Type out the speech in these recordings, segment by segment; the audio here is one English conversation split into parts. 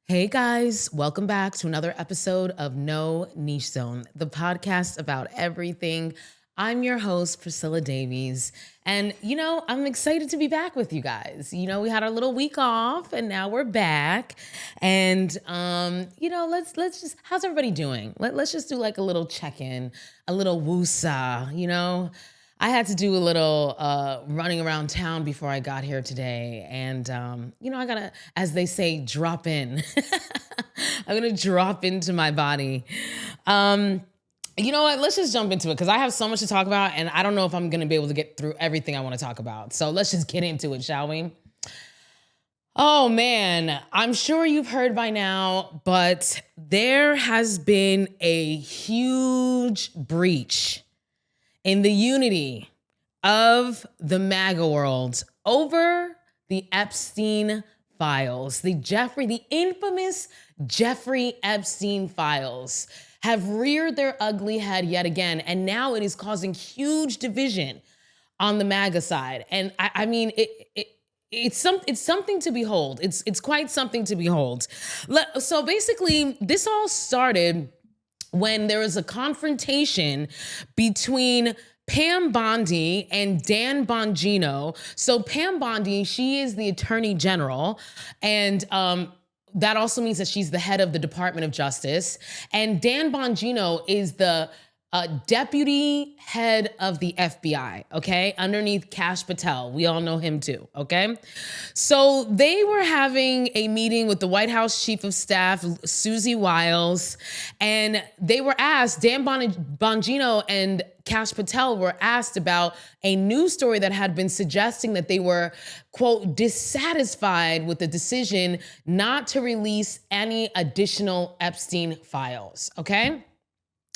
Hey guys, welcome back to another episode of No Niche Zone, the podcast about everything. I'm your host, Priscilla Davies. And I'm excited to be back with you guys. We had our little week off and now we're back. And let's just how's everybody doing? Let's just do like a little check-in, a little woosah. I had to do a little running around town before I got here today. And, I gotta, as they say, drop in. I'm gonna drop into my body. You know what? Let's just jump into it because I have so much to talk about and I don't know if I'm gonna be able to get through everything I wanna talk about. So let's just get into it, shall we? Oh man, I'm sure you've heard by now, but there has been a huge breach in the unity of the MAGA world over the Epstein Files. The infamous Jeffrey Epstein Files have reared their ugly head yet again, and now it is causing huge division on the MAGA side. And I mean, it's something to behold. It's quite something to behold. So basically, this all started when there was a confrontation between Pam Bondi and Dan Bongino. So Pam Bondi, she is the Attorney General, and that also means that she's the head of the Department of Justice. And Dan Bongino is the deputy head of the FBI, okay? Underneath Kash Patel. We all know him too, okay? So they were having a meeting with the White House Chief of Staff, Susie Wiles, and they were asked, Dan Bongino and Kash Patel were asked about a news story that had been suggesting that they were, quote, dissatisfied with the decision not to release any additional Epstein files, okay?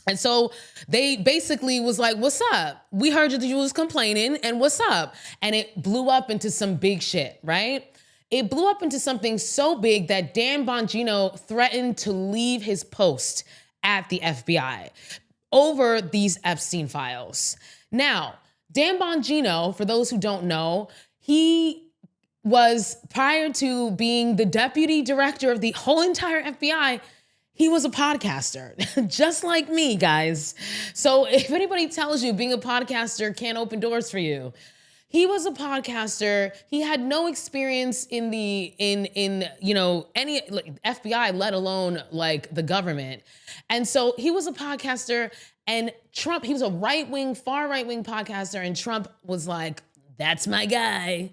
And so they basically was like, what's up? We heard you was complaining and what's up? And it blew up into some big shit, right? It blew up into something so big that Dan Bongino threatened to leave his post at the FBI over these Epstein files. Now, Dan Bongino, for those who don't know, he was, prior to being the deputy director of the whole entire FBI, he was a podcaster, just like me, guys. So if anybody tells you being a podcaster can't open doors for you, he was a podcaster. He had no experience in any like FBI, let alone like the government. And so he was a podcaster, and Trump, he was a far right-wing podcaster, and Trump was like, that's my guy.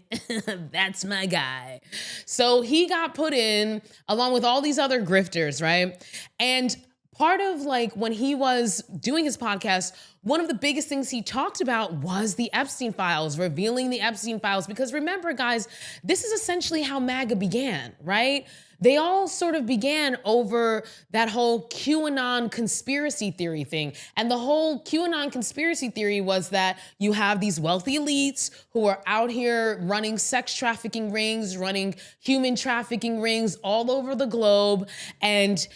That's my guy. So he got put in along with all these other grifters, right? And part of like when he was doing his podcast, one of the biggest things he talked about was the Epstein Files, revealing the Epstein Files. Because remember, guys, this is essentially how MAGA began, right? They all sort of began over that whole QAnon conspiracy theory thing. And the whole QAnon conspiracy theory was that you have these wealthy elites who are out here running sex trafficking rings, running human trafficking rings all over the globe. And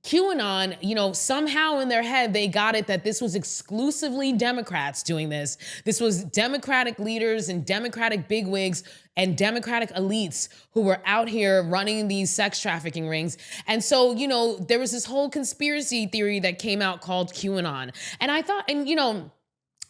QAnon, somehow in their head, they got it that this was exclusively Democrats doing this. This was Democratic leaders and Democratic bigwigs and Democratic elites who were out here running these sex trafficking rings. And so, there was this whole conspiracy theory that came out called QAnon. And I thought,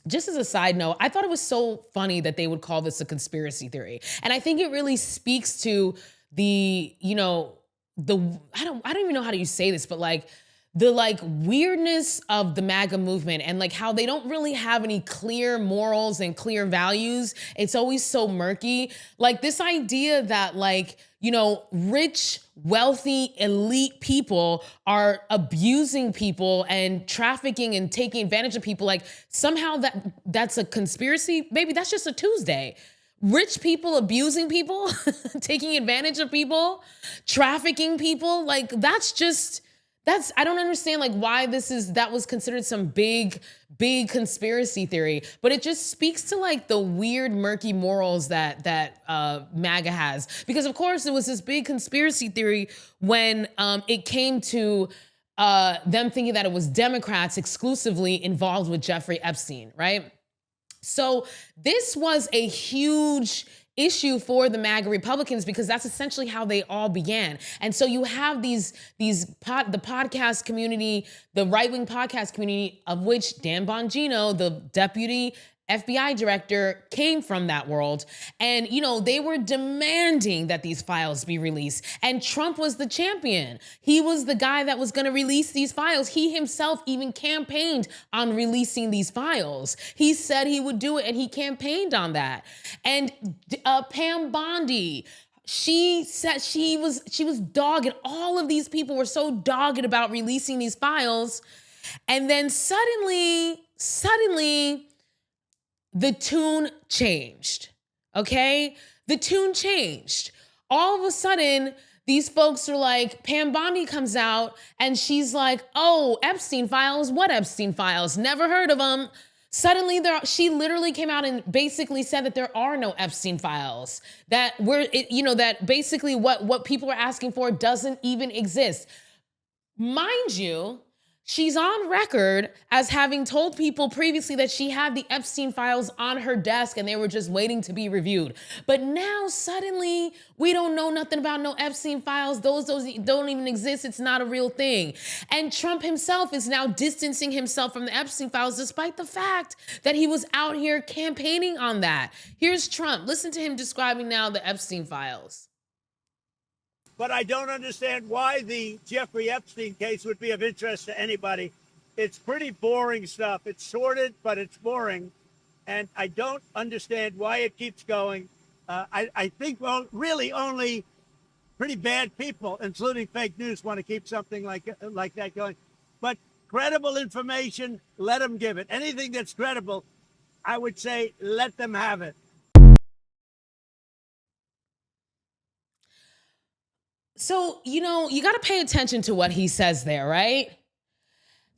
just as a side note, I thought it was so funny that they would call this a conspiracy theory. And I think it really speaks to the, I don't even know how to say this, but like the weirdness of the MAGA movement and like how they don't really have any clear morals and clear values. It's always so murky. Like this idea that rich, wealthy, elite people are abusing people and trafficking and taking advantage of people. Like somehow that's a conspiracy. Maybe that's just a Tuesday. Rich people abusing people, taking advantage of people, trafficking people. Like I don't understand like why that was considered some big conspiracy theory, but it just speaks to like the weird, murky morals that MAGA has. Because of course it was this big conspiracy theory when it came to them thinking that it was Democrats exclusively involved with Jeffrey Epstein, right? So this was a huge issue for the MAGA Republicans, because that's essentially how they all began. And so you have the podcast community, the right-wing podcast community, of which Dan Bongino, the deputy FBI director, came from that world. And, they were demanding that these files be released. And Trump was the champion. He was the guy that was going to release these files. He himself even campaigned on releasing these files. He said he would do it, and he campaigned on that. And Pam Bondi, she said she was dogged. All of these people were so dogged about releasing these files. And then suddenly, the tune changed, okay? The tune changed. All of a sudden, these folks are like, Pam Bondi comes out and she's like, oh, Epstein Files? What Epstein Files? Never heard of them. Suddenly, she literally came out and basically said that there are no Epstein Files. That that basically what people are asking for doesn't even exist. Mind you, she's on record as having told people previously that she had the Epstein Files on her desk and they were just waiting to be reviewed. But now suddenly we don't know nothing about no Epstein Files. Those don't even exist. It's not a real thing. And Trump himself is now distancing himself from the Epstein Files, despite the fact that he was out here campaigning on that. Here's Trump. Listen to him describing now the Epstein Files. But I don't understand why the Jeffrey Epstein case would be of interest to anybody. It's pretty boring stuff. It's sordid, but it's boring. And I don't understand why it keeps going. I think, well, really only pretty bad people, including fake news, want to keep something like that going. But credible information, let them give it. Anything that's credible, I would say, let them have it. So, you got to pay attention to what he says there, right?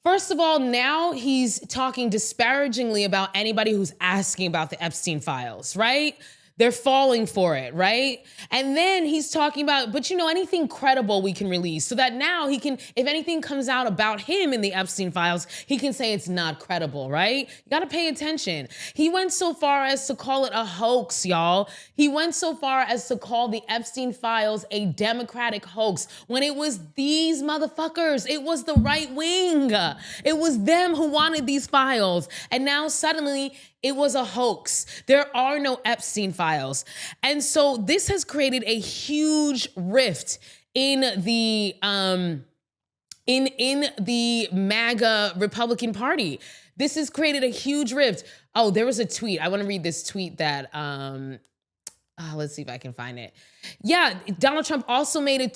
First of all, now he's talking disparagingly about anybody who's asking about the Epstein Files, right? They're falling for it, right? And then he's talking about, but anything credible we can release, so that now he can, if anything comes out about him in the Epstein Files, he can say it's not credible, right? You gotta pay attention. He went so far as to call it a hoax, y'all. He went so far as to call the Epstein Files a Democratic hoax, when it was these motherfuckers. It was the right wing. It was them who wanted these files. And now suddenly, it was a hoax. There are no Epstein Files. And so this has created a huge rift in the in the MAGA Republican Party. This has created a huge rift. Oh, there was a tweet. I want to read this tweet that let's see if I can find it. Yeah, Donald Trump also made a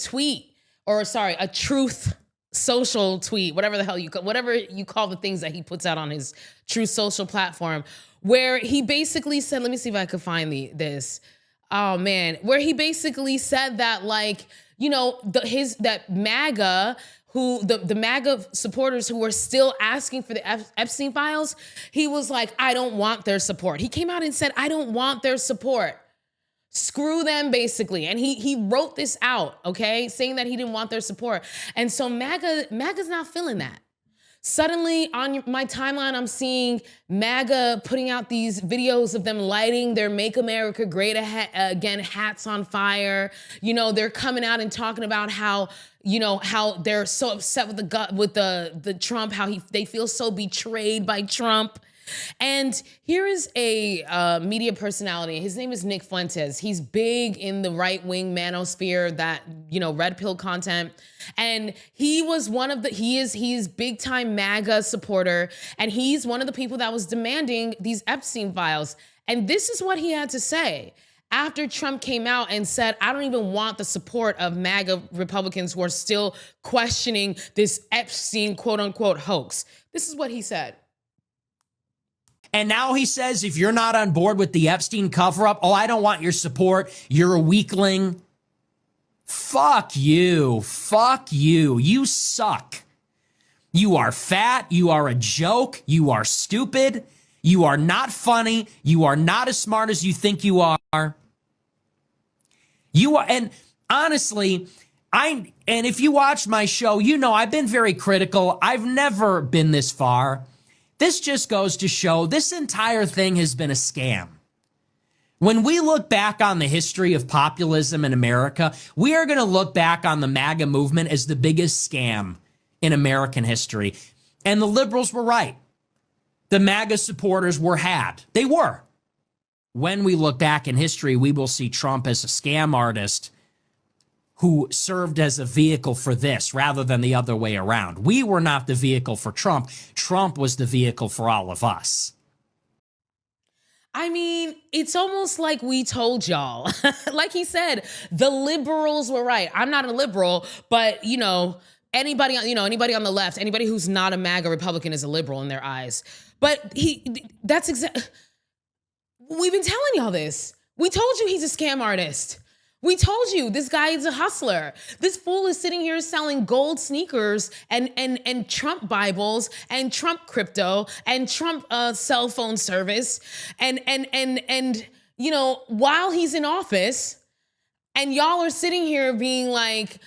Truth Social tweet, whatever you call the things that he puts out on his Truth Social platform, where he basically said, let me see if I could find this. Oh man, where he basically said that, like, that MAGA, the MAGA supporters who were still asking for the Epstein Files, he was like, I don't want their support. He came out and said, I don't want their support. Screw them, basically. And he wrote this out, okay, saying that he didn't want their support. And so MAGA's not feeling that. Suddenly on my timeline, I'm seeing MAGA putting out these videos of them lighting their Make America Great Again hats on fire. They're coming out and talking about how they're so upset with the Trump, how they feel so betrayed by Trump. And here is a media personality. His name is Nick Fuentes. He's big in the right-wing manosphere, that, red pill content. And he is big time MAGA supporter. And he's one of the people that was demanding these Epstein Files. And this is what he had to say after Trump came out and said, I don't even want the support of MAGA Republicans who are still questioning this Epstein quote unquote hoax. This is what he said. And now he says, if you're not on board with the Epstein cover-up, oh, I don't want your support. You're a weakling. Fuck you. Fuck you. You suck. You are fat. You are a joke. You are stupid. You are not funny. You are not as smart as you think you are. You are, and honestly, and if you watch my show, I've been very critical. I've never been this far. This just goes to show this entire thing has been a scam. When we look back on the history of populism in America, we are going to look back on the MAGA movement as the biggest scam in American history. And the liberals were right. The MAGA supporters were had. They were. When we look back in history, we will see Trump as a scam artist who served as a vehicle for this rather than the other way around. We were not the vehicle for Trump. Trump was the vehicle for all of us. I mean, it's almost like we told y'all. Like he said, the liberals were right. I'm not a liberal, but anybody on the left, anybody who's not a MAGA Republican is a liberal in their eyes. But we've been telling y'all this. We told you he's a scam artist. We told you this guy is a hustler. This fool is sitting here selling gold sneakers and Trump Bibles and Trump crypto and Trump cell phone service and while he's in office, and y'all are sitting here being like,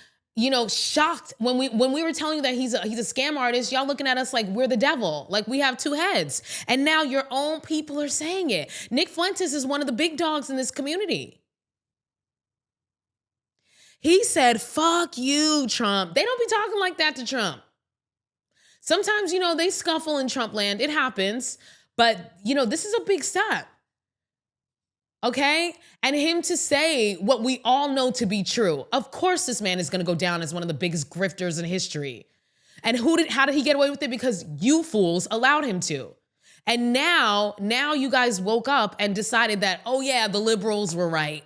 shocked when we were telling you that he's a scam artist. Y'all looking at us like we're the devil, like we have two heads. And now your own people are saying it. Nick Fuentes is one of the big dogs in this community. He said, fuck you, Trump. They don't be talking like that to Trump. Sometimes, they scuffle in Trump land. It happens. But, this is a big step. Okay? And him to say what we all know to be true. Of course, this man is going to go down as one of the biggest grifters in history. And how did he get away with it? Because you fools allowed him to. And now you guys woke up and decided that, oh yeah, the liberals were right.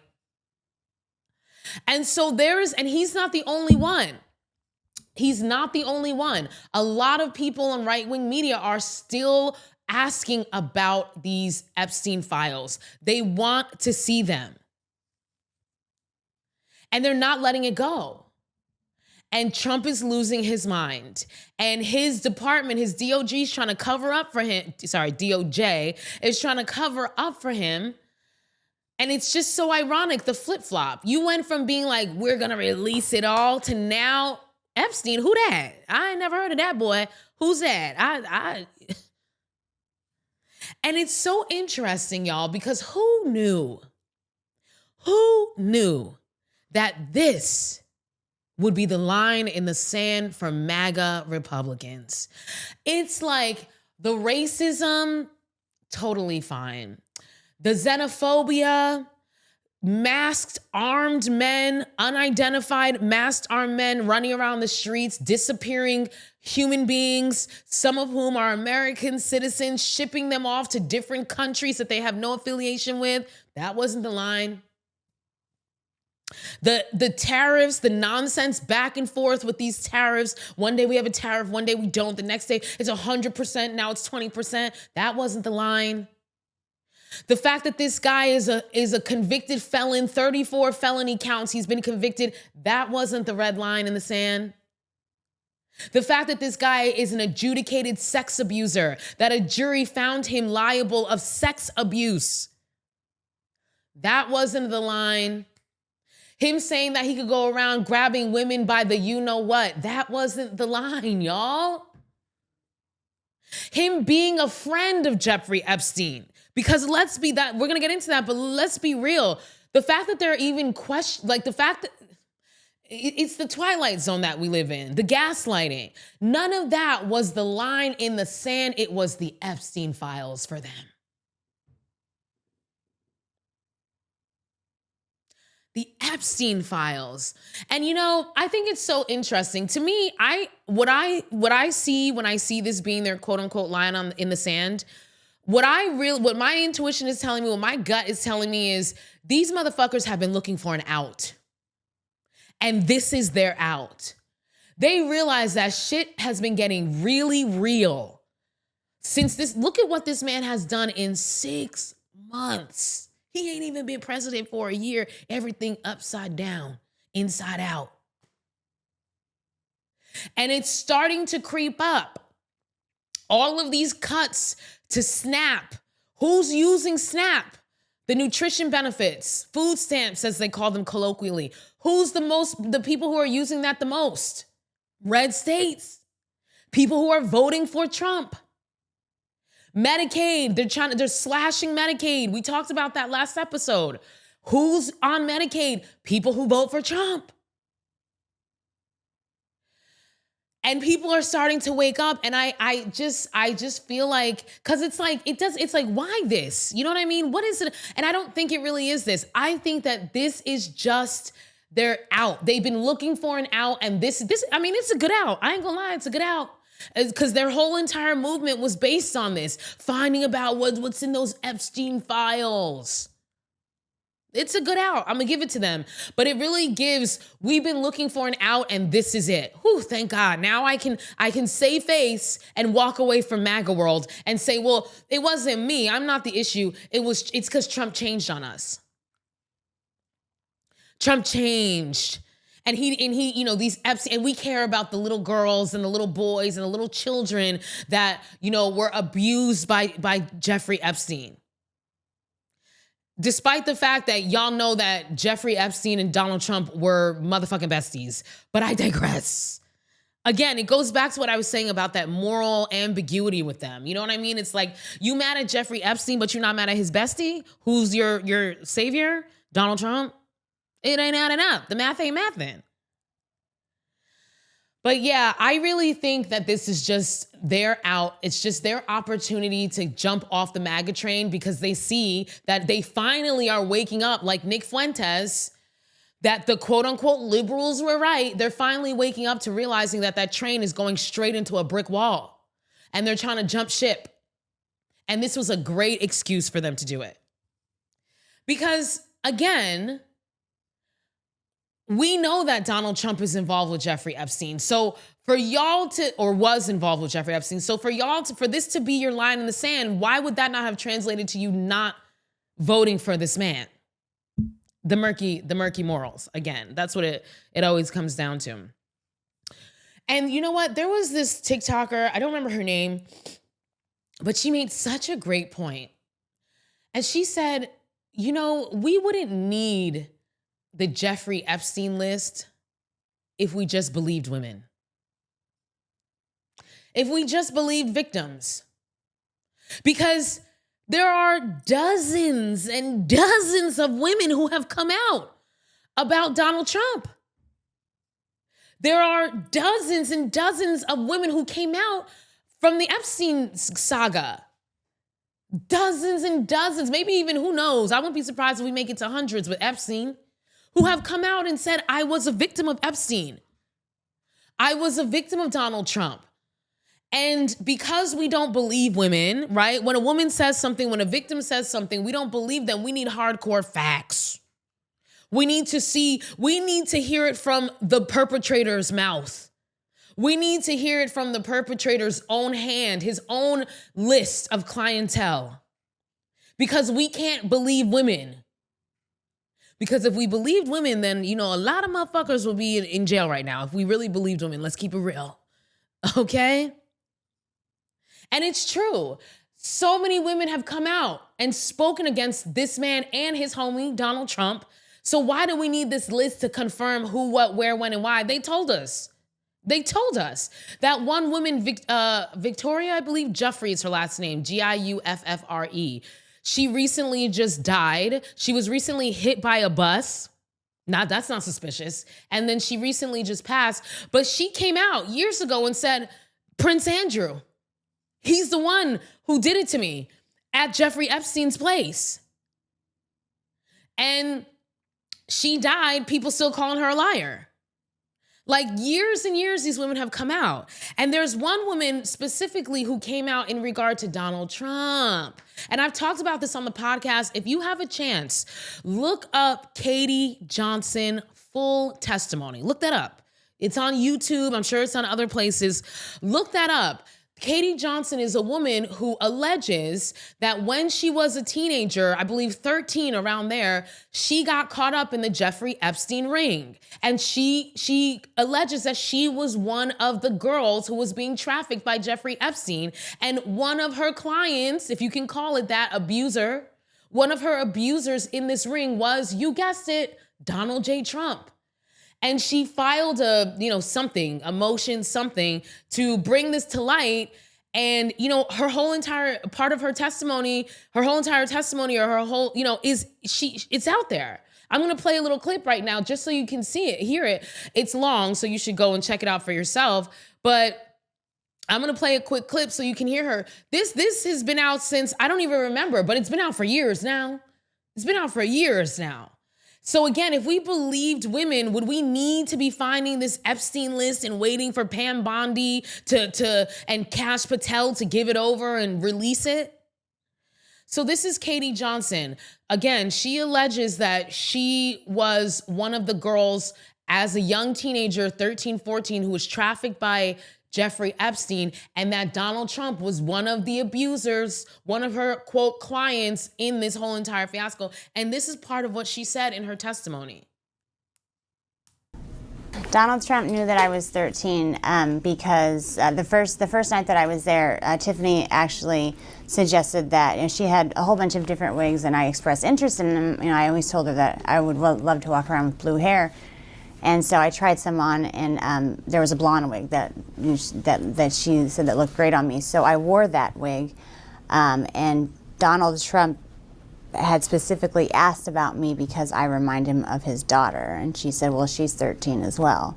And so and he's not the only one. He's not the only one. A lot of people on right-wing media are still asking about these Epstein files. They want to see them. And they're not letting it go. And Trump is losing his mind. And his department, his DOJ is trying to cover up for him. DOJ is trying to cover up for him. And it's just so ironic, the flip-flop. You went from being like, we're going to release it all, to now, Epstein, who that? I ain't never heard of that boy. Who's that? And it's so interesting, y'all, because who knew that this would be the line in the sand for MAGA Republicans? It's like the racism, totally fine. The xenophobia, masked armed men, unidentified masked armed men running around the streets, disappearing human beings, some of whom are American citizens, shipping them off to different countries that they have no affiliation with. That wasn't the line. The tariffs, the nonsense back and forth with these tariffs. One day we have a tariff, one day we don't. The next day it's 100%, now it's 20%. That wasn't the line. The fact that this guy is a convicted felon, 34 felony counts, he's been convicted, that wasn't the red line in the sand. The fact that this guy is an adjudicated sex abuser, that a jury found him liable of sex abuse, that wasn't the line. Him saying that he could go around grabbing women by the you-know-what, that wasn't the line, y'all. Him being a friend of Jeffrey Epstein. Because we're going to get into that, but let's be real. The fact that they're even the fact that it's the Twilight Zone that we live in, the gaslighting. None of that was the line in the sand. It was the Epstein files for them. The Epstein files. And I think it's so interesting. To me, what I see when I see this being their quote unquote line in the sand, what my intuition is telling me, what my gut is telling me is these motherfuckers have been looking for an out. And this is their out. They realize that shit has been getting really real since this. Look at what this man has done in 6 months. He ain't even been president for a year. Everything upside down, inside out. And it's starting to creep up. All of these cuts to SNAP. Who's using SNAP? The nutrition benefits, food stamps, as they call them colloquially. Who's the people who are using that the most? Red states. People who are voting for Trump. Medicaid, they're slashing Medicaid. We talked about that last episode. Who's on Medicaid? People who vote for Trump. And people are starting to wake up, and I just feel like, because it's like, why this? You know what I mean? What is it? And I don't think it really is this. I think that this is just, they're out. They've been looking for an out, and this, I mean, it's a good out. I ain't gonna lie, it's a good out. Because their whole entire movement was based on this, finding about what's in those Epstein files. It's a good out. I'm gonna give it to them. But it really gives, we've been looking for an out, and this is it. Whew, thank God. Now I can save face and walk away from MAGA world and say, well, it wasn't me. I'm not the issue. It's because Trump changed on us. Trump changed. And he, you know, these Epstein, and we care about the little girls and the little boys and the little children that, you know, were abused by Jeffrey Epstein. Despite the fact that y'all know that Jeffrey Epstein and Donald Trump were motherfucking besties. But I digress. Again, it goes back to what I was saying about that moral ambiguity with them. You know what I mean? It's like, you mad at Jeffrey Epstein, but you're not mad at his bestie? Who's your savior? Donald Trump? It ain't adding up. The math ain't mathin'. But yeah, I really think that this is just their out. It's just their opportunity to jump off the MAGA train, because they see that they finally are waking up, like Nick Fuentes, that the quote unquote liberals were right. They're finally waking up to realizing that that train is going straight into a brick wall, and they're trying to jump ship. And this was a great excuse for them to do it. Because again, we know that Donald Trump is involved with Jeffrey Epstein. So for y'all to, or was involved with Jeffrey Epstein. So for y'all to, for this to be your line in the sand, why would that not have translated to you not voting for this man? The murky morals. Again, that's what it always comes down to. And you know what? There was this TikToker, I don't remember her name, but she made such a great point. And she said, you know, we wouldn't need the Jeffrey Epstein list if we just believed women. If we just believed victims. Because there are dozens and dozens of women who have come out about Donald Trump. There are dozens and dozens of women who came out from the Epstein saga. Dozens and dozens, maybe even, who knows? I wouldn't be surprised if we make it to hundreds with Epstein, who have come out and said, I was a victim of Epstein. I was a victim of Donald Trump. And because we don't believe women, right? When a woman says something, when a victim says something, we don't believe them. We need hardcore facts. We need to hear it from the perpetrator's mouth. We need to hear it from the perpetrator's own hand, his own list of clientele. Because we can't believe women. Because if we believed women, then, you know, a lot of motherfuckers will be in jail right now. If we really believed women, let's keep it real. Okay? And it's true. So many women have come out and spoken against this man and his homie, Donald Trump. So why do we need this list to confirm who, what, where, when, and why? They told us. They told us. That one woman, Victoria, I believe Jeffrey is her last name, Giuffre. She recently just died. She was recently hit by a bus. That's not suspicious. And then she recently just passed. But she came out years ago and said, Prince Andrew, he's the one who did it to me at Jeffrey Epstein's place. And she died, people still calling her a liar. Like, years and years, these women have come out. And there's one woman specifically who came out in regard to Donald Trump. And I've talked about this on the podcast. If you have a chance, look up Katie Johnson full testimony. Look that up. It's on YouTube. I'm sure it's on other places. Look that up. Katie Johnson is a woman who alleges that when she was a teenager, I believe 13, around there, she got caught up in the Jeffrey Epstein ring. And she alleges that she was one of the girls who was being trafficked by Jeffrey Epstein. And one of her clients, if you can call it that, abuser, one of her abusers in this ring was, you guessed it, Donald J. Trump. And she filed a motion, something to bring this to light. And, you know, her whole entire part of her testimony, or her whole, you know, it's out there. I'm going to play a little clip right now just so you can see it, hear it. It's long, so you should go and check it out for yourself. But I'm going to play a quick clip so you can hear her. This has been out since, I don't even remember, but it's been out for years now. It's been out for years now. So again, if we believed women, would we need to be finding this Epstein list and waiting for Pam Bondi and Kash Patel to give it over and release it? So this is Katie Johnson. Again, she alleges that she was one of the girls as a young teenager, 13, 14, who was trafficked by Jeffrey Epstein, and that Donald Trump was one of the abusers, one of her, quote, clients in this whole entire fiasco. And this is part of what she said in her testimony. Donald Trump knew that I was 13 because the first night that I was there, Tiffany actually suggested that, and she had a whole bunch of different wigs, and I expressed interest in them. You know, I always told her that I would love to walk around with blue hair. And so I tried some on, and there was a blonde wig that she said that looked great on me. So I wore that wig, and Donald Trump had specifically asked about me because I remind him of his daughter. And she said, well, she's 13 as well.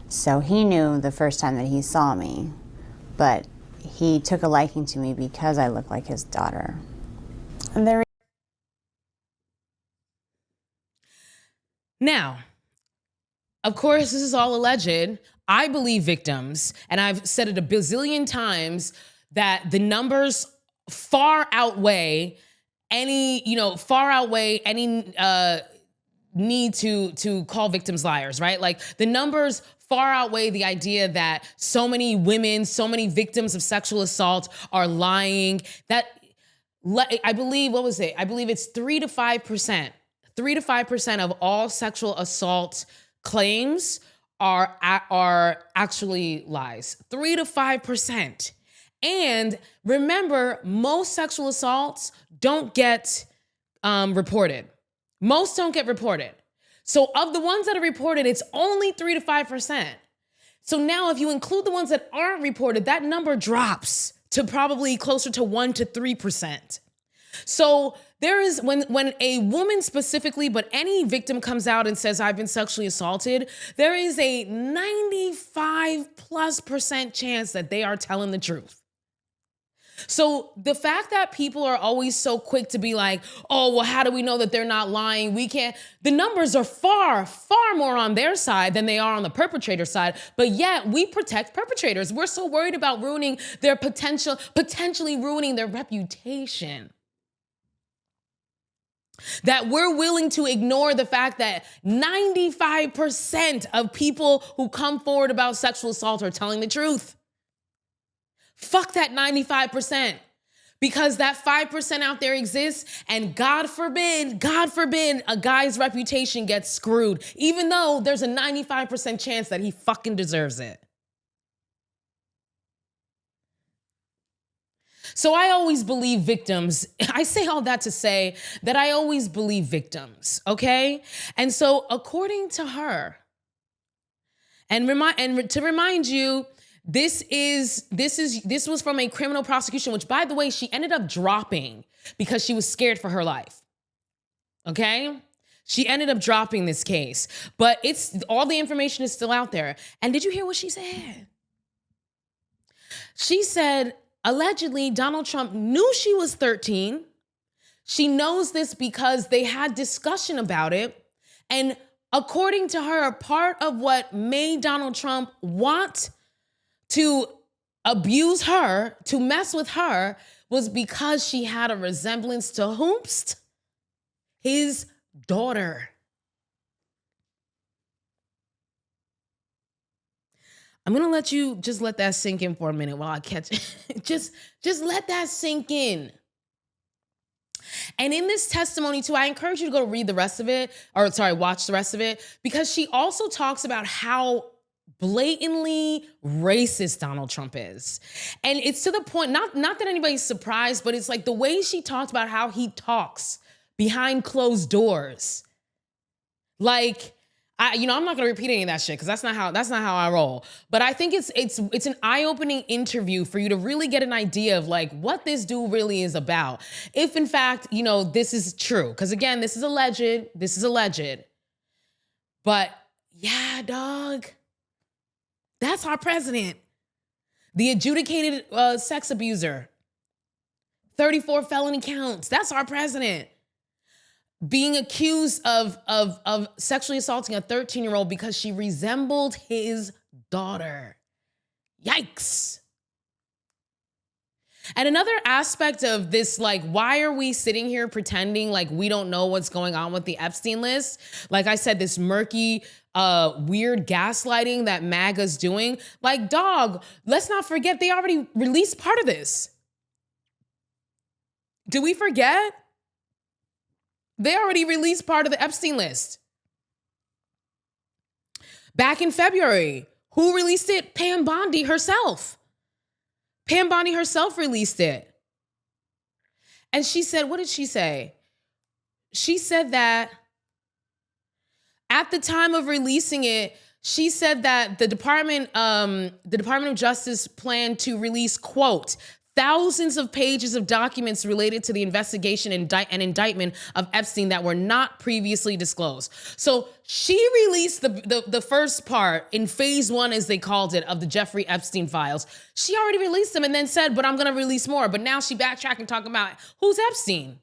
So he knew the first time that he saw me, but he took a liking to me because I look like his daughter. And now, of course, this is all alleged. I believe victims, and I've said it a bazillion times, that the numbers far outweigh any need to call victims liars, right? Like, the numbers far outweigh the idea that so many women, so many victims of sexual assault are lying. That, I believe, what was it? I believe it's 3 to 5%. 3 to 5% of all sexual assault claims are actually lies. 3 to 5%. And remember, most sexual assaults don't get reported. Most don't get reported. So of the ones that are reported, it's only 3 to 5%. So now if you include the ones that aren't reported, that number drops to probably closer to 1 to 3%. So there is, when a woman specifically, but any victim comes out and says, I've been sexually assaulted, there is a 95+% chance that they are telling the truth. So the fact that people are always so quick to be like, oh, well, how do we know that they're not lying? We can't. The numbers are far, far more on their side than they are on the perpetrator side. But yet we protect perpetrators. We're so worried about ruining their potentially ruining their reputation, that we're willing to ignore the fact that 95% of people who come forward about sexual assault are telling the truth. Fuck that 95%, because that 5% out there exists, and God forbid, a guy's reputation gets screwed, even though there's a 95% chance that he fucking deserves it. So I always believe victims. I say all that to say that I always believe victims, okay? And so according to her, and to remind you, this was from a criminal prosecution, which, by the way, she ended up dropping because she was scared for her life. Okay? She ended up dropping this case, but all the information is still out there. And did you hear what she said? She said, allegedly, Donald Trump knew she was 13. She knows this because they had discussion about it. And according to her, part of what made Donald Trump want to abuse her, to mess with her, was because she had a resemblance to whomst? His daughter. I'm gonna let you just let that sink in for a minute while I catch it. just let that sink in. And in this testimony too, I encourage you to go read the rest of it, watch the rest of it, because she also talks about how blatantly racist Donald Trump is. And it's to the point, not that anybody's surprised, but it's like the way she talked about how he talks behind closed doors. Like, I'm not gonna repeat any of that shit because that's not how I roll. But I think it's an eye-opening interview for you to really get an idea of like what this dude really is about. If in fact, this is true. Because again, this is alleged. But yeah, dog. That's our president. The adjudicated sex abuser. 34 felony counts. That's our president. Being accused of sexually assaulting a 13-year-old because she resembled his daughter. Yikes. And another aspect of this, like, why are we sitting here pretending like we don't know what's going on with the Epstein list? Like I said, this murky, weird gaslighting that MAGA's doing. Like, dog, let's not forget they already released part of this. Do we forget? They already released part of the Epstein list. Back in February, who released it? Pam Bondi herself. Pam Bondi herself released it. And she said, what did she say? She said that at the time of releasing it, she said that the Department of Justice planned to release, quote, thousands of pages of documents related to the investigation and indictment of Epstein that were not previously disclosed. So she released the first part in phase 1, as they called it, of the Jeffrey Epstein Files. She already released them and then said, but I'm going to release more. But now she backtracked and talking about who's Epstein.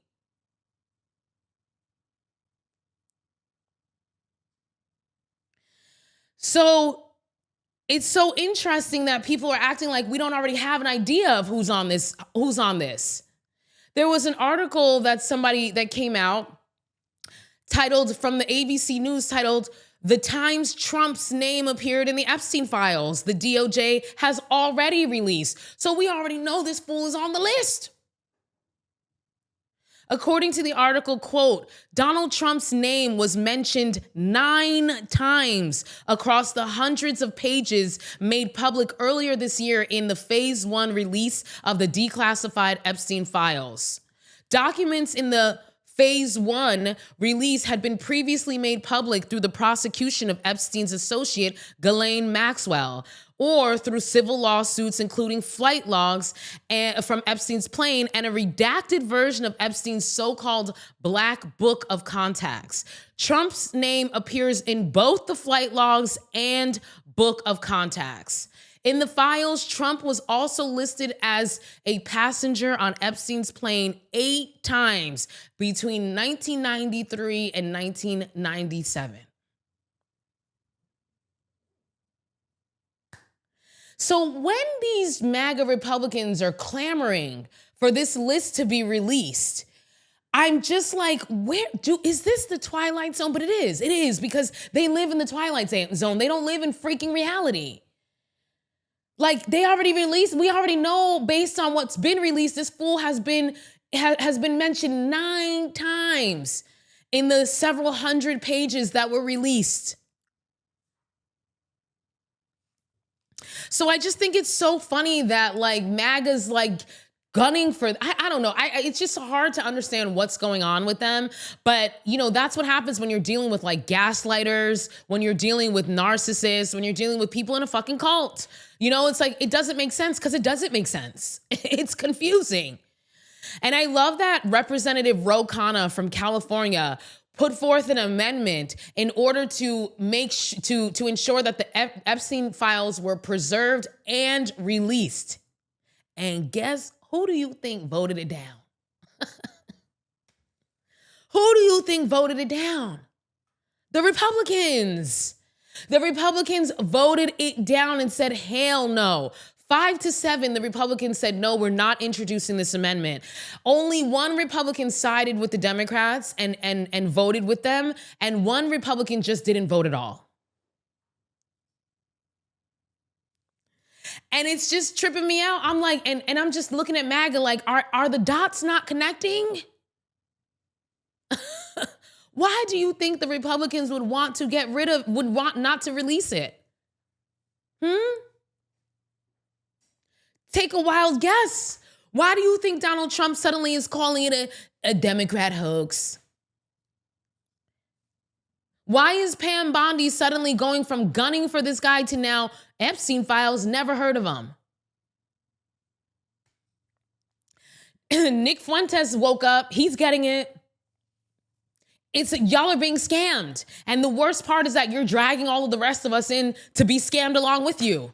So it's so interesting that people are acting like we don't already have an idea of who's on this. There was an article that came out titled from the ABC News titled, "The Times Trump's name appeared in the Epstein files. The DOJ has already released." So we already know this fool is on the list. According to the article, quote, Donald Trump's name was mentioned 9 times across the hundreds of pages made public earlier this year in the phase 1 release of the declassified Epstein files. Documents in the phase 1 release had been previously made public through the prosecution of Epstein's associate, Ghislaine Maxwell, or through civil lawsuits, including flight logs from Epstein's plane and a redacted version of Epstein's so-called Black Book of Contacts. Trump's name appears in both the flight logs and Book of Contacts. In the files, Trump was also listed as a passenger on Epstein's plane 8 times between 1993 and 1997. So when these MAGA Republicans are clamoring for this list to be released, I'm just like, is this the Twilight Zone? But it is because they live in the Twilight Zone. They don't live in freaking reality. Like, they already released, we already know based on what's been released, this fool has been mentioned 9 times in the several hundred pages that were released. So I just think it's so funny that like MAGA's like gunning for, I don't know. It's just hard to understand what's going on with them. But, that's what happens when you're dealing with like gaslighters, when you're dealing with narcissists, when you're dealing with people in a fucking cult. It's like, it doesn't make sense because it doesn't make sense. It's confusing. And I love that Representative Ro Khanna from California put forth an amendment in order to to ensure that the Epstein files were preserved and released. And guess who do you think voted it down? Who do you think voted it down? The Republicans. The Republicans voted it down and said, hell no. 5-7, the Republicans said, no, we're not introducing this amendment. Only one Republican sided with the Democrats and voted with them, and one Republican just didn't vote at all. And it's just tripping me out. I'm like, and I'm just looking at MAGA like, are the dots not connecting? Why do you think the Republicans would want not to release it? Take a wild guess. Why do you think Donald Trump suddenly is calling it a Democrat hoax? Why is Pam Bondi suddenly going from gunning for this guy to now Epstein Files, never heard of him? Nick Fuentes woke up. He's getting it. Y'all are being scammed. And the worst part is that you're dragging all of the rest of us in to be scammed along with you.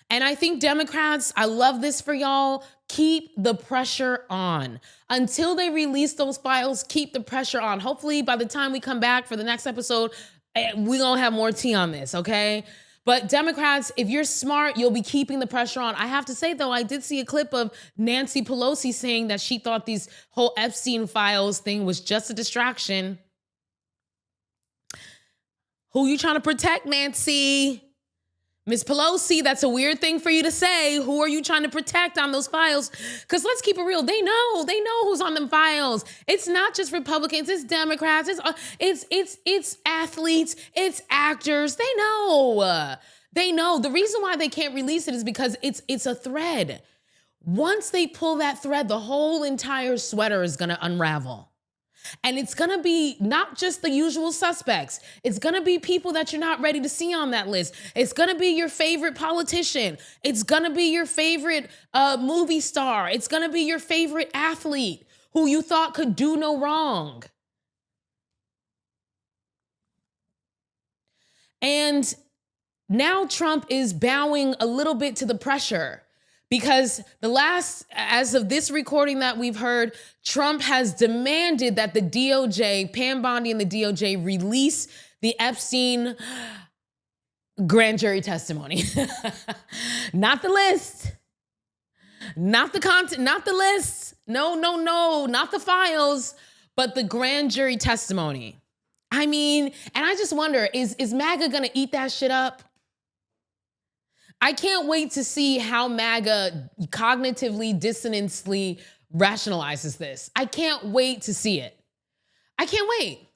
And I think Democrats, I love this for y'all, keep the pressure on. Until they release those files, keep the pressure on. Hopefully by the time we come back for the next episode, we're going to have more tea on this, okay? But Democrats, if you're smart, you'll be keeping the pressure on. I have to say, though, I did see a clip of Nancy Pelosi saying that she thought these whole Epstein Files thing was just a distraction. Who you trying to protect, Nancy? Miss Pelosi, that's a weird thing for you to say. Who are you trying to protect on those files? Because let's keep it real. They know who's on them files. It's not just Republicans, it's Democrats, it's athletes, it's actors. They know. They know. The reason why they can't release it is because it's a thread. Once they pull that thread, the whole entire sweater is gonna unravel. And it's going to be not just the usual suspects. It's going to be people that you're not ready to see on that list. It's going to be your favorite politician. It's going to be your favorite movie star. It's going to be your favorite athlete who you thought could do no wrong. And now Trump is bowing a little bit to the pressure. Because as of this recording that we've heard, Trump has demanded that the DOJ, Pam Bondi and the DOJ, release the Epstein grand jury testimony. Not the list. Not the content, not the list. No, not the files, but the grand jury testimony. I mean, and I just wonder, is MAGA gonna eat that shit up? I can't wait to see how MAGA cognitively, dissonantly rationalizes this. I can't wait to see it. I can't wait.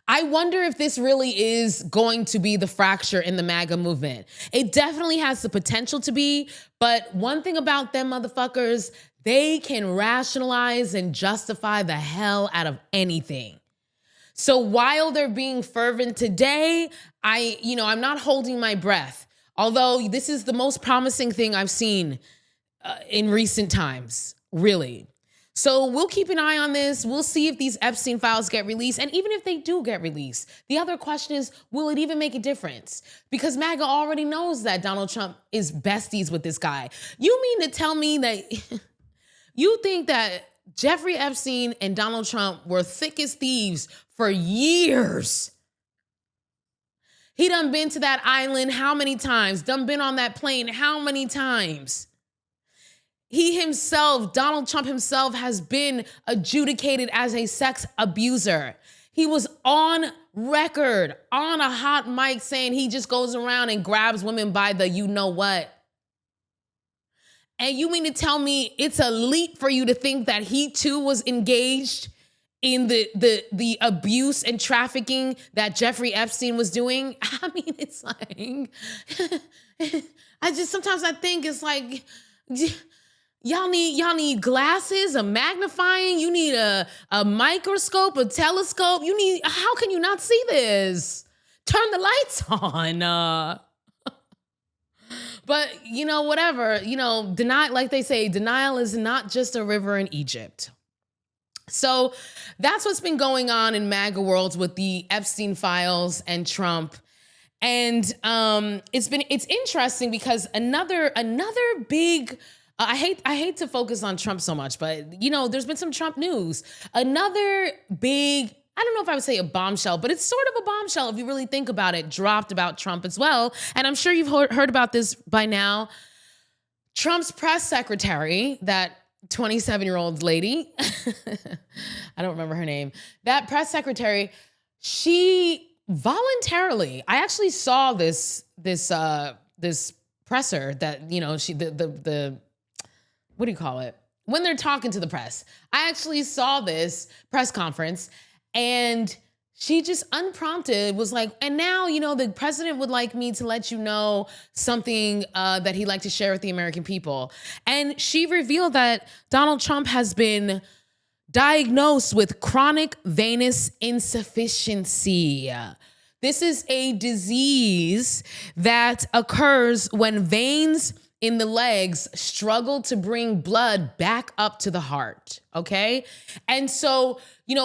I wonder if this really is going to be the fracture in the MAGA movement. It definitely has the potential to be, but one thing about them motherfuckers, they can rationalize and justify the hell out of anything. So while they're being fervent today, I'm not holding my breath. Although this is the most promising thing I've seen in recent times, really. So we'll keep an eye on this. We'll see if these Epstein files get released. And even if they do get released, the other question is, will it even make a difference? Because MAGA already knows that Donald Trump is besties with this guy. You mean to tell me that you think that Jeffrey Epstein and Donald Trump were thick as thieves for years? He done been to that island how many times? Done been on that plane how many times? He himself, Donald Trump himself, has been adjudicated as a sex abuser. He was on record, on a hot mic, saying he just goes around and grabs women by the you know what. And you mean to tell me it's a leap for you to think that he too was engaged in the abuse and trafficking that Jeffrey Epstein was doing? I mean, it's like, sometimes I think it's like, y'all need glasses, a magnifying, you need a microscope, a telescope. How can you not see this? Turn the lights on. But, whatever, like they say, denial is not just a river in Egypt. So that's what's been going on in MAGA worlds with the Epstein files and Trump. And it's interesting because another big, I hate to focus on Trump so much, but there's been some Trump news. Another big, I don't know if I would say a bombshell, but it's sort of a bombshell if you really think about it, dropped about Trump as well. And I'm sure you've heard about this by now. Trump's press secretary, that 27-year-old lady, I don't remember her name, that press secretary, she voluntarily, I actually saw this presser that, she, the what do you call it? When they're talking to the press, I actually saw this press conference. And she just unprompted was like, and now, the president would like me to let you know something that he'd like to share with the American people. And she revealed that Donald Trump has been diagnosed with chronic venous insufficiency. This is a disease that occurs when veins in the legs struggle to bring blood back up to the heart, okay? And so,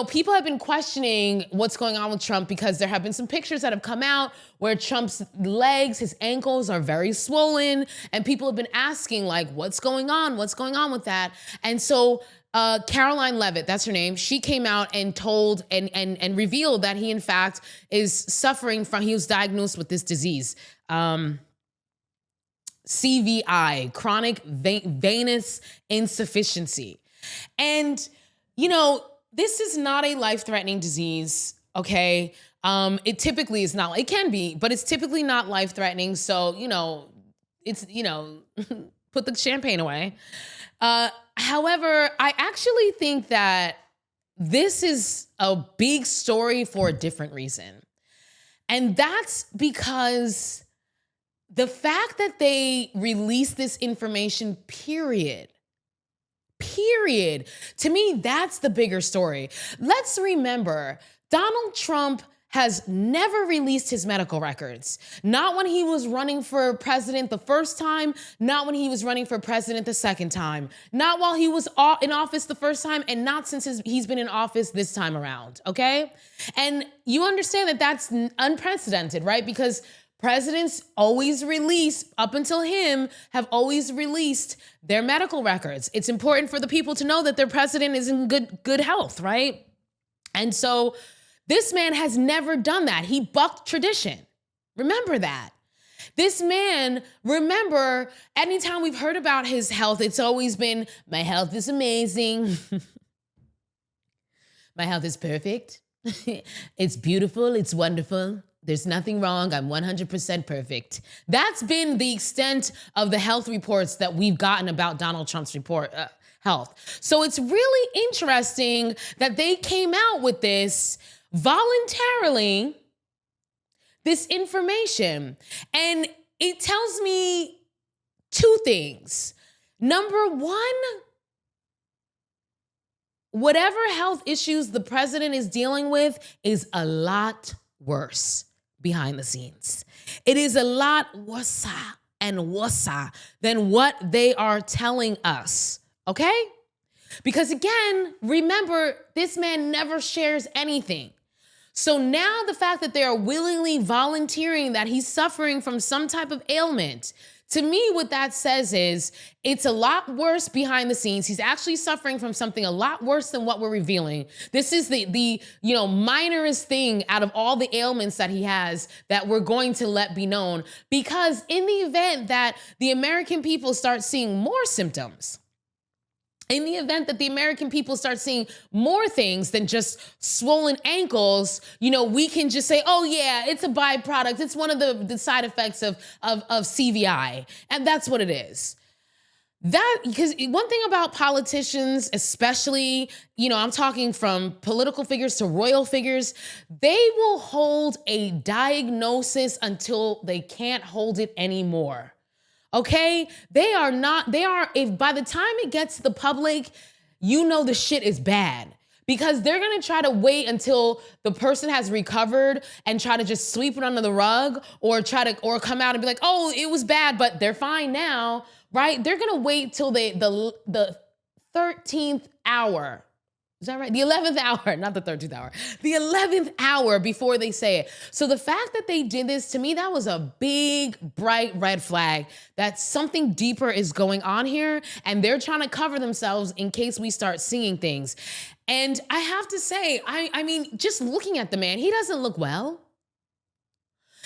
people have been questioning what's going on with Trump because there have been some pictures that have come out where Trump's legs, his ankles are very swollen, and people have been asking, like, what's going on? What's going on with that? And so Caroline Levitt, that's her name, she came out and told and revealed that he, in fact, is suffering from, he was diagnosed with this disease. CVI, chronic venous insufficiency. And, this is not a life-threatening disease, okay? It typically is not, it can be, but it's typically not life-threatening. So, it's, put the champagne away. However, I actually think that this is a big story for a different reason. And that's because the fact that they released this information, period, to me, that's the bigger story. Let's remember, Donald Trump has never released his medical records. Not when he was running for president the first time, not when he was running for president the second time, not while he was in office the first time, and not since he's been in office this time around, okay? And you understand that that's unprecedented, right? Because presidents always release, up until him, have always released their medical records. It's important for the people to know that their president is in good health, right? And so this man has never done that. He bucked tradition. Remember that. This man, remember, anytime we've heard about his health, it's always been, my health is amazing. My health is perfect. It's beautiful. It's wonderful. There's nothing wrong. I'm 100% perfect. That's been the extent of the health reports that we've gotten about Donald Trump's health. So it's really interesting that they came out with this voluntarily, this information. And it tells me two things. Number one, whatever health issues the president is dealing with is a lot worse behind the scenes. It is a lot worse and worse than what they are telling us, okay? Because again, remember, this man never shares anything. So now the fact that they are willingly volunteering that he's suffering from some type of ailment, to me, what that says is it's a lot worse behind the scenes. He's actually suffering from something a lot worse than what we're revealing. This is the minorest thing out of all the ailments that he has that we're going to let be known. Because in the event that the American people start seeing more symptoms, in the event that the American people start seeing more things than just swollen ankles, we can just say, oh yeah, it's a byproduct. It's one of the side effects of CVI. And that's what it is. Because one thing about politicians, especially, I'm talking from political figures to royal figures, they will hold a diagnosis until they can't hold it anymore. Okay? If by the time it gets to the public, the shit is bad. Because they're gonna try to wait until the person has recovered and try to just sweep it under the rug or come out and be like, oh, it was bad, but they're fine now, right? They're gonna wait till the 13th hour. Is that right? The 11th hour, not the 13th hour. The 11th hour before they say it. So the fact that they did this, to me, that was a big, bright red flag that something deeper is going on here, and they're trying to cover themselves in case we start seeing things. And I have to say, I mean, just looking at the man, he doesn't look well.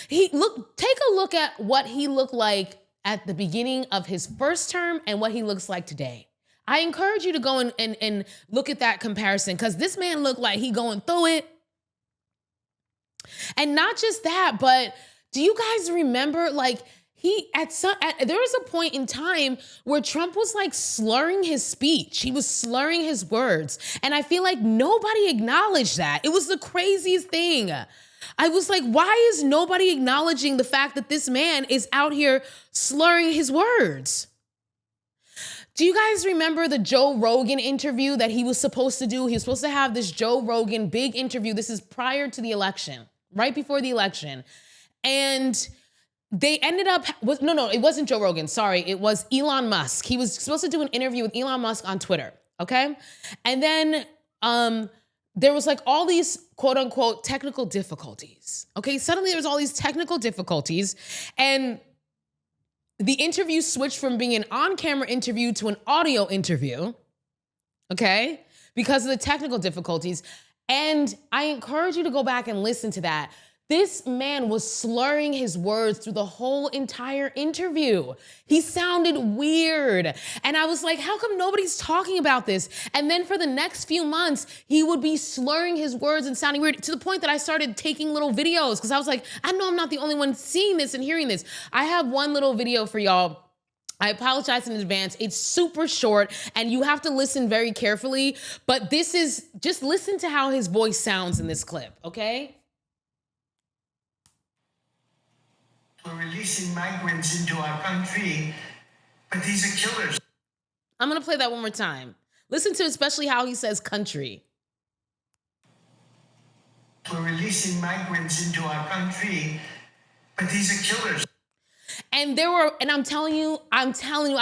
Take a look at what he looked like at the beginning of his first term and what he looks like today. I encourage you to go and look at that comparison, because this man looked like he going through it. And not just that, but do you guys remember, like, there was a point in time where Trump was like slurring his speech. He was slurring his words. And I feel like nobody acknowledged that. It was the craziest thing. I was like, why is nobody acknowledging the fact that this man is out here slurring his words? Do you guys remember the Joe Rogan interview that he was supposed to do? He was supposed to have this Joe Rogan big interview. This is prior to the election, right before the election. And they ended up, no, it wasn't Joe Rogan. Sorry, it was Elon Musk. He was supposed to do an interview with Elon Musk on Twitter, okay? And then there was like all these quote unquote technical difficulties, okay? Suddenly there was all these technical difficulties, and the interview switched from being an on-camera interview to an audio interview, okay? Because of the technical difficulties. And I encourage you to go back and listen to that. This man was slurring his words through the whole entire interview. He sounded weird. And I was like, how come nobody's talking about this? And then for the next few months, he would be slurring his words and sounding weird, to the point that I started taking little videos, because I was like, I know I'm not the only one seeing this and hearing this. I have one little video for y'all. I apologize in advance. It's super short and you have to listen very carefully, but this is, just listen to how his voice sounds in this clip, okay? We're releasing migrants into our country, but these are killers. I'm gonna play that one more time. Listen to especially how he says country. We're releasing migrants into our country, but these are killers. And I'm telling you, I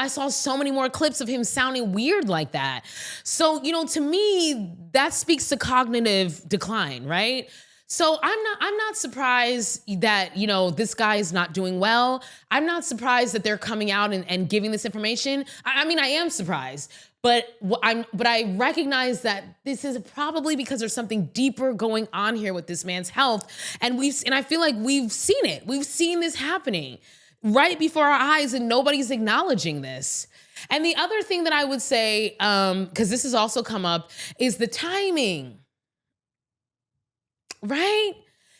saw so many more clips of him sounding weird like that. So, to me, that speaks to cognitive decline, right? So I'm not surprised that, this guy is not doing well. I'm not surprised that they're coming out and giving this information. I mean, I am surprised, but I recognize that this is probably because there's something deeper going on here with this man's health. And I feel like we've seen it. We've seen this happening right before our eyes, and nobody's acknowledging this. And the other thing that I would say, because this has also come up, is the timing. Right?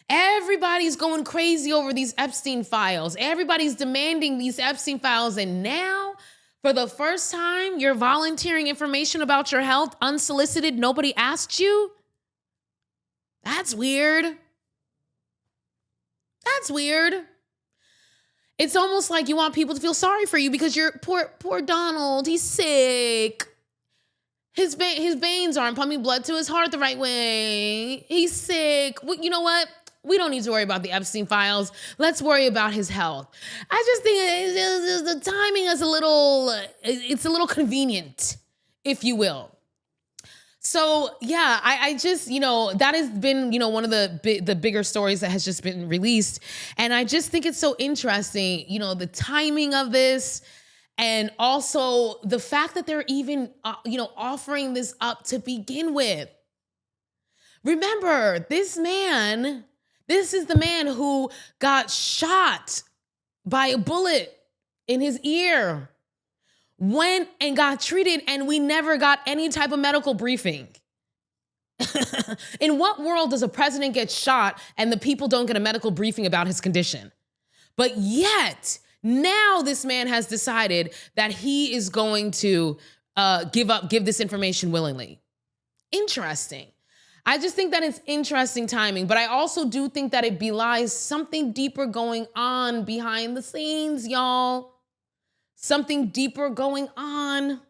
Everybody's going crazy over these Epstein files. Everybody's demanding these Epstein files. And now, for the first time, you're volunteering information about your health unsolicited. Nobody asked you. That's weird. That's weird. It's almost like you want people to feel sorry for you because you're poor Donald. He's sick. His veins aren't pumping blood to his heart the right way. He's sick. Well, you know what? We don't need to worry about the Epstein files. Let's worry about his health. I just think the timing is it's a little convenient, if you will. So yeah, I just, that has been, one of the bigger stories that has just been released. And I just think it's so interesting, the timing of this. And also the fact that they're even, offering this up to begin with. Remember, this is the man who got shot by a bullet in his ear, went and got treated, and we never got any type of medical briefing. In what world does a president get shot and the people don't get a medical briefing about his condition? But yet, now this man has decided that he is going to give this information willingly. Interesting. I just think that it's interesting timing, but I also do think that it belies something deeper going on behind the scenes, y'all. Something deeper going on.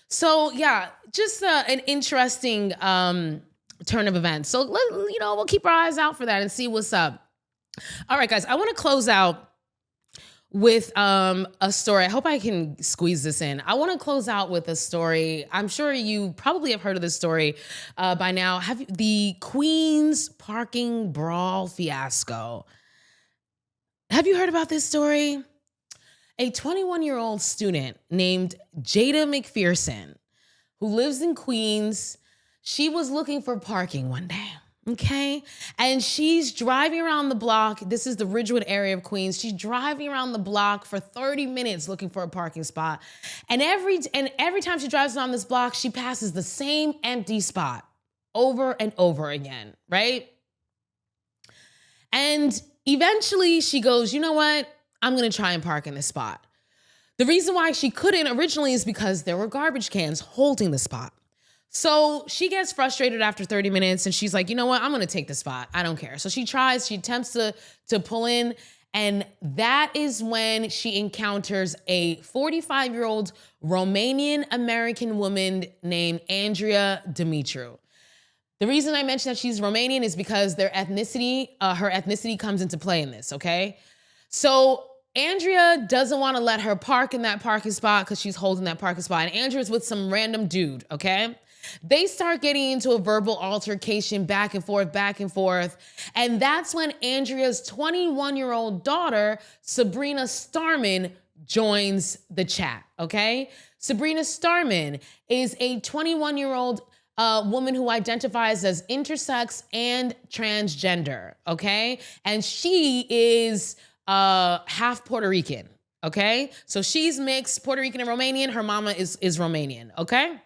So yeah, just an interesting turn of events. So we'll keep our eyes out for that and see what's up. All right, guys, I want to close out with a story. I hope I can squeeze this in. I want to close out with a story. I'm sure you probably have heard of this story by now. The Queens parking brawl fiasco. Have you heard about this story? A 21-year-old student named Jada McPherson, who lives in Queens, she was looking for parking one day. Okay. And she's driving around the block. This is the Ridgewood area of Queens. She's driving around the block for 30 minutes looking for a parking spot. And every time she drives around this block, she passes the same empty spot over and over again, right? And eventually she goes, you know what? I'm going to try and park in this spot. The reason why she couldn't originally is because there were garbage cans holding the spot. So she gets frustrated after 30 minutes and she's like, you know what? I'm going to take the spot. I don't care. So she attempts to pull in, And that is when she encounters a 45-year-old Romanian American woman named Andrea Dumitru. The reason I mention that she's Romanian is because her ethnicity comes into play in this, okay? So Andrea doesn't want to let her park in that parking spot because she's holding that parking spot. And Andrea's with some random dude, okay? They start getting into a verbal altercation back and forth. And that's when Andrea's 21-year-old daughter, Sabrina Starman, joins the chat, okay? Sabrina Starman is a 21-year-old woman who identifies as intersex and transgender, okay? And she is half Puerto Rican, okay? So she's mixed Puerto Rican and Romanian. Her mama is Romanian, okay?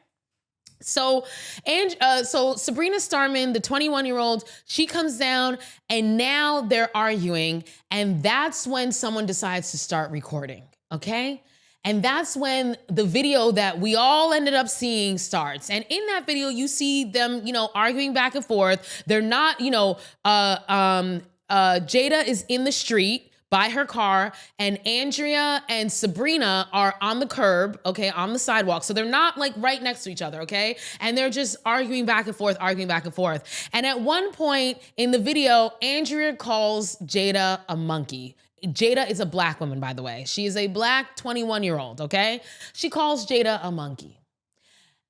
So Sabrina Starman, the 21-year-old, she comes down and now they're arguing. And that's when someone decides to start recording, okay? And that's when the video that we all ended up seeing starts. And in that video, you see them, arguing back and forth. They're not, Jada is in the street by her car, and Andrea and Sabrina are on the curb, okay, on the sidewalk. So they're not like right next to each other, okay? And they're just arguing back and forth. And at one point in the video, Andrea calls Jada a monkey. Jada is a black woman, by the way. She is a black 21-year-old, okay? She calls Jada a monkey.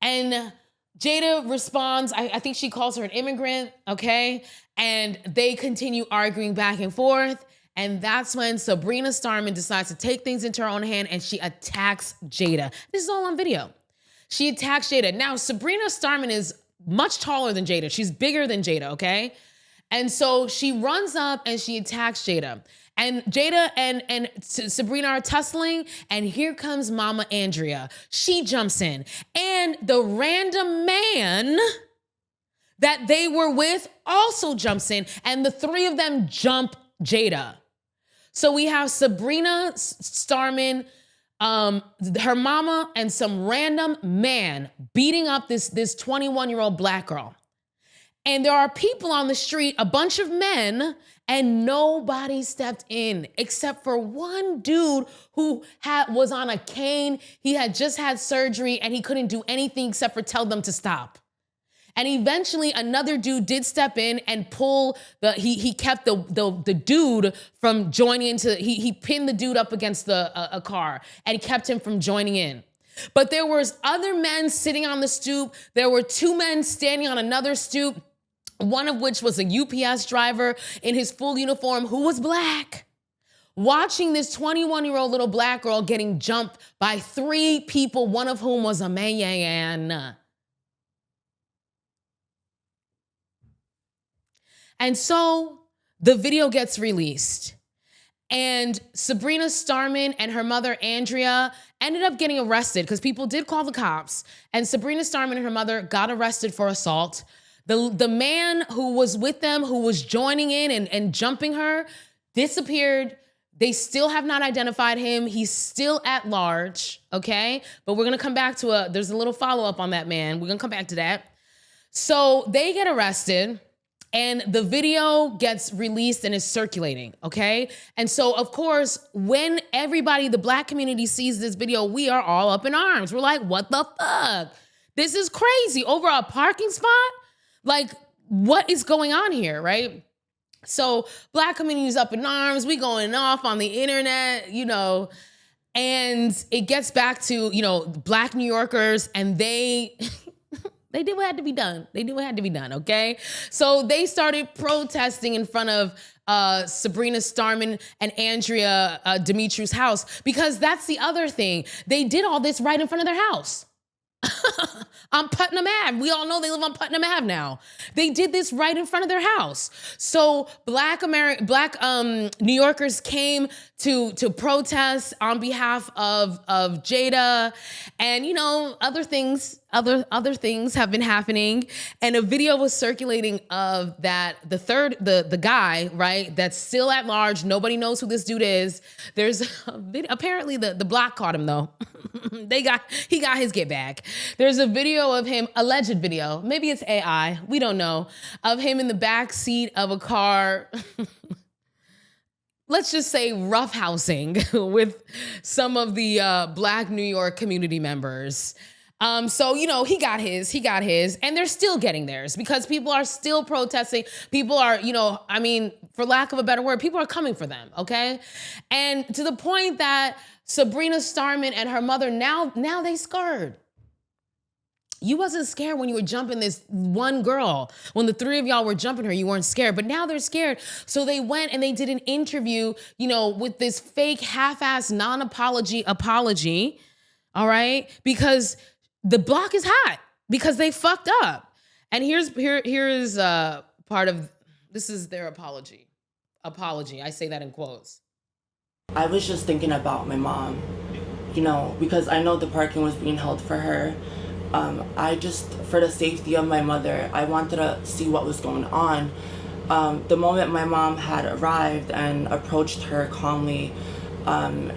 And Jada responds, I think she calls her an immigrant, okay? And they continue arguing back and forth. And that's when Sabrina Starman decides to take things into her own hand and she attacks Jada. This is all on video. She attacks Jada. Now, Sabrina Starman is much taller than Jada. She's bigger than Jada, okay? And so she runs up and she attacks Jada. And Jada and Sabrina are tussling, and here comes Mama Andrea. She jumps in. And the random man that they were with also jumps in, and the three of them jump Jada. So we have Sabrina Starman, her mama, and some random man beating up this 21-year-old black girl. And there are people on the street, a bunch of men, and nobody stepped in except for one dude who was on a cane. He had just had surgery and he couldn't do anything except for tell them to stop. And eventually another dude did step in and he kept the dude from joining into, he pinned the dude up against a car and he kept him from joining in. But there was other men sitting on the stoop. There were two men standing on another stoop, one of which was a UPS driver in his full uniform who was black, watching this 21-year-old little black girl getting jumped by three people, one of whom was a man. And so the video gets released. And Sabrina Starman and her mother, Andrea, ended up getting arrested because people did call the cops. And Sabrina Starman and her mother got arrested for assault. The man who was with them, who was joining in and jumping her, disappeared. They still have not identified him. He's still at large, okay? But we're gonna come back to there's a little follow-up on that man. We're gonna come back to that. So they get arrested. And the video gets released and is circulating, okay? And so, of course, when everybody, the black community sees this video, we are all up in arms. We're like, what the fuck? This is crazy. Over a parking spot? Like, what is going on here, right? So black community's up in arms. We going off on the internet, and it gets back to, black New Yorkers, and they... They did what had to be done. Okay? So they started protesting in front of Sabrina Starman and Andrea Dumitru's house, because that's the other thing. They did all this right in front of their house. On Putnam Ave. We all know they live on Putnam Ave now. They did this right in front of their house. So black New Yorkers came to protest on behalf of Jada, and other things have been happening. And a video was circulating of that the guy, right, that's still at large. Nobody knows who this dude is. There's a video, apparently the block caught him though. He got his get back. There's a video of him, alleged video, maybe it's AI, we don't know, of him in the back seat of a car let's just say, roughhousing with some of the Black New York community members. So, he got his, and they're still getting theirs because people are still protesting. People are, for lack of a better word, people are coming for them, okay? And to the point that Sabrina Starman and her mother, now they scared. You wasn't scared when you were jumping this one girl. When the three of y'all were jumping her, you weren't scared, but now they're scared. So they went and they did an interview, with this fake half-ass non-apology, all right? Because the block is hot because they fucked up. And here is part of, this is their apology. I say that in quotes. I was just thinking about my mom, because I know the parking was being held for her. I just, for the safety of my mother, I wanted to see what was going on. The moment my mom had arrived and approached her calmly,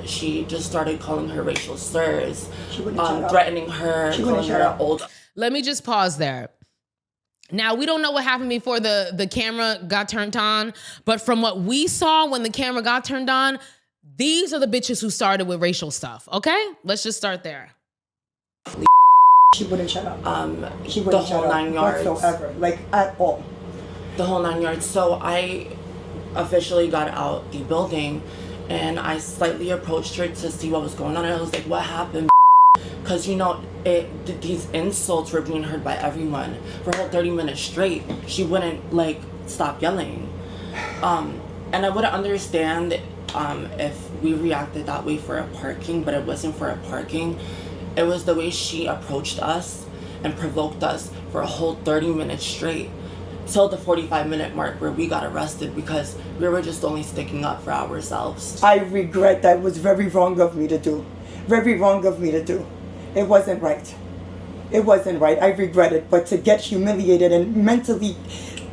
she just started calling her racial slurs, threatening her, calling her old. Let me just pause there. Now, we don't know what happened before the camera got turned on, but from what we saw when the camera got turned on, these are the bitches who started with racial stuff, okay? Let's just start there. She wouldn't shut up. She the wouldn't whole shut up 9 yards. whatsoever, like at all. The whole 9 yards. So I officially got out the building and I slightly approached her to see what was going on. And I was like, what happened? Because, these insults were being heard by everyone. For a whole 30 minutes straight, she wouldn't, stop yelling. And I wouldn't understand if we reacted that way for a parking, but it wasn't for a parking. It was the way she approached us and provoked us for a whole 30 minutes straight, till the 45-minute mark where we got arrested because we were just only sticking up for ourselves. I regret that. It was very wrong of me to do. Very wrong of me to do. It wasn't right. It wasn't right. I regret it. But to get humiliated and mentally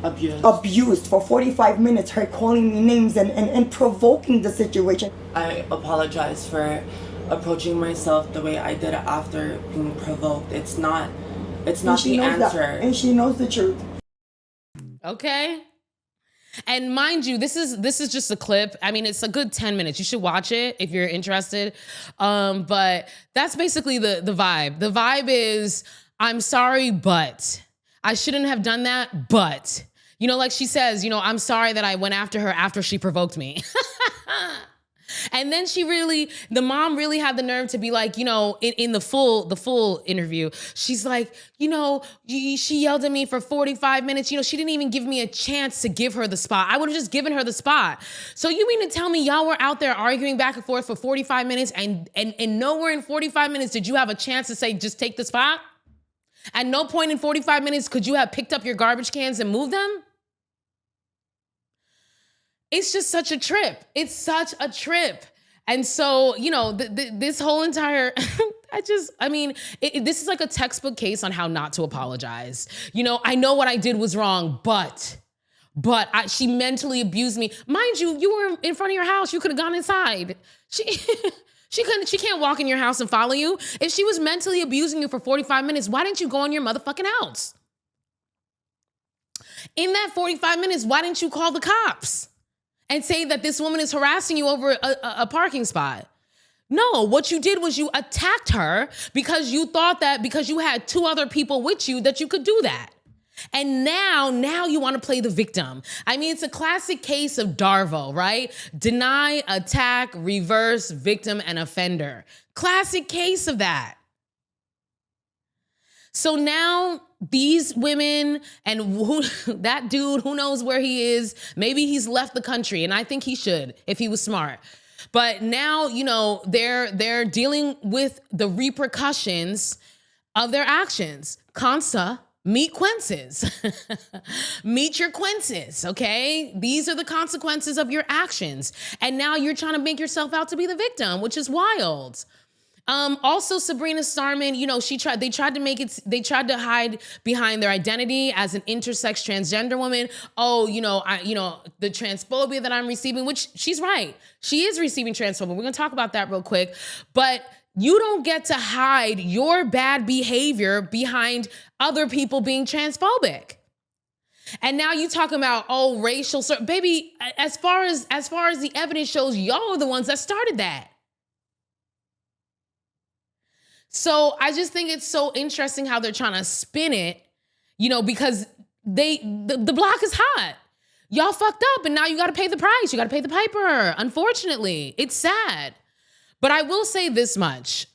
abused for 45 minutes, her calling me names and provoking the situation. I apologize for approaching myself the way I did after being provoked. It's not the answer. And she knows the truth. Okay. And mind you, this is just a clip. I mean, it's a good 10 minutes. You should watch it if you're interested. But that's basically the vibe. The vibe is, I'm sorry, but I shouldn't have done that, but, like she says, I'm sorry that I went after her after she provoked me. And then the mom really had the nerve to be like, in the full interview, she's like, she yelled at me for 45 minutes. She didn't even give me a chance to give her the spot. I would have just given her the spot. So you mean to tell me y'all were out there arguing back and forth for 45 minutes and nowhere in 45 minutes did you have a chance to say, just take the spot? At no point in 45 minutes could you have picked up your garbage cans and moved them? It's just such a trip. It's such a trip. And so, this whole entire, this is like a textbook case on how not to apologize. I know what I did was wrong, but she mentally abused me. Mind you, you were in front of your house. You could have gone inside. She can't walk in your house and follow you. If she was mentally abusing you for 45 minutes, why didn't you go in your motherfucking house? In that 45 minutes, why didn't you call the cops and say that this woman is harassing you over a parking spot? No, what you did was you attacked her because you thought that because you had two other people with you that you could do that. And now you want to play the victim. I mean, it's a classic case of Darvo, right? Deny, attack, reverse, victim, and offender. Classic case of that. So now these women and that dude, who knows where he is, maybe he's left the country, and I think he should if he was smart. But now, they're dealing with the repercussions of their actions. Consta, meet quinces. Meet your quinces, okay? These are the consequences of your actions. And now you're trying to make yourself out to be the victim, which is wild. Also, Sabrina Starman, they tried to hide behind their identity as an intersex transgender woman. Oh, the transphobia that I'm receiving, which she's right. She is receiving transphobia. We're going to talk about that real quick. But you don't get to hide your bad behavior behind other people being transphobic. And now you talking about, oh, racial slur. Baby, as far as the evidence shows, y'all are the ones that started that. So I just think it's so interesting how they're trying to spin it, you know, because the block is hot. Y'all fucked up and now you got to pay the price. You got to pay the piper. Unfortunately, it's sad. But I will say this much.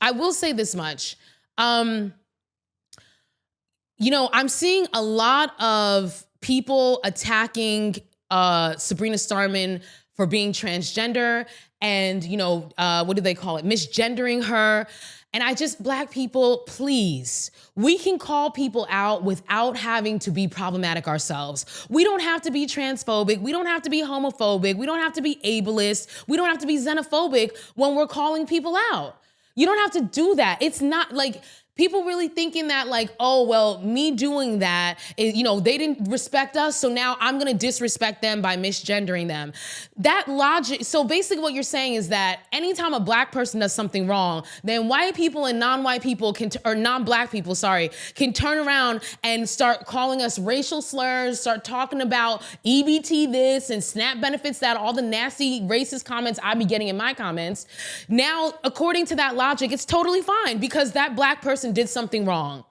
You know, I'm seeing a lot of people attacking Sabrina Starman for being transgender and, you know, what do they call it? Misgendering her. And Black people, please, we can call people out without having to be problematic ourselves. We don't have to be transphobic. We don't have to be homophobic. We don't have to be ableist. We don't have to be xenophobic when we're calling people out. You don't have to do that. It's not like people really thinking that like, oh, well, me doing that, is, you know, they didn't respect us, so now I'm gonna disrespect them by misgendering them. That logic, so basically what you're saying is that anytime a Black person does something wrong, then white people and non-white people or non-Black people, can turn around and start calling us racial slurs, start talking about EBT this and SNAP benefits that, all the nasty racist comments I be getting in my comments. Now, according to that logic, it's totally fine because that Black person did something wrong.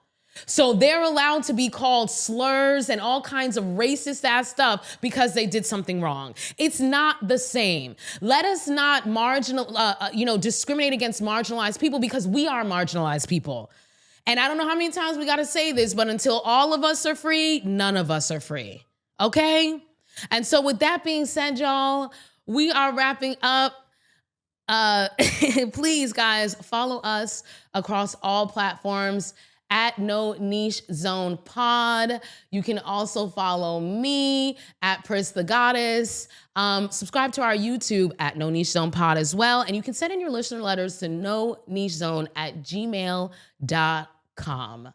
So they're allowed to be called slurs and all kinds of racist ass stuff because they did something wrong. It's not the same. Let us not discriminate against marginalized people because we are marginalized people. And I don't know how many times we got to say this, but until all of us are free, none of us are free. Okay? And so with that being said, y'all, we are wrapping up. Please, guys, follow us across all platforms at No Niche Zone Pod. You can also follow me at Pris the Goddess. Subscribe to our YouTube at No Niche Zone Pod as well. And you can send in your listener letters to nonichezone@gmail.com.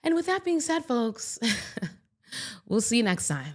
And with that being said, folks, we'll see you next time.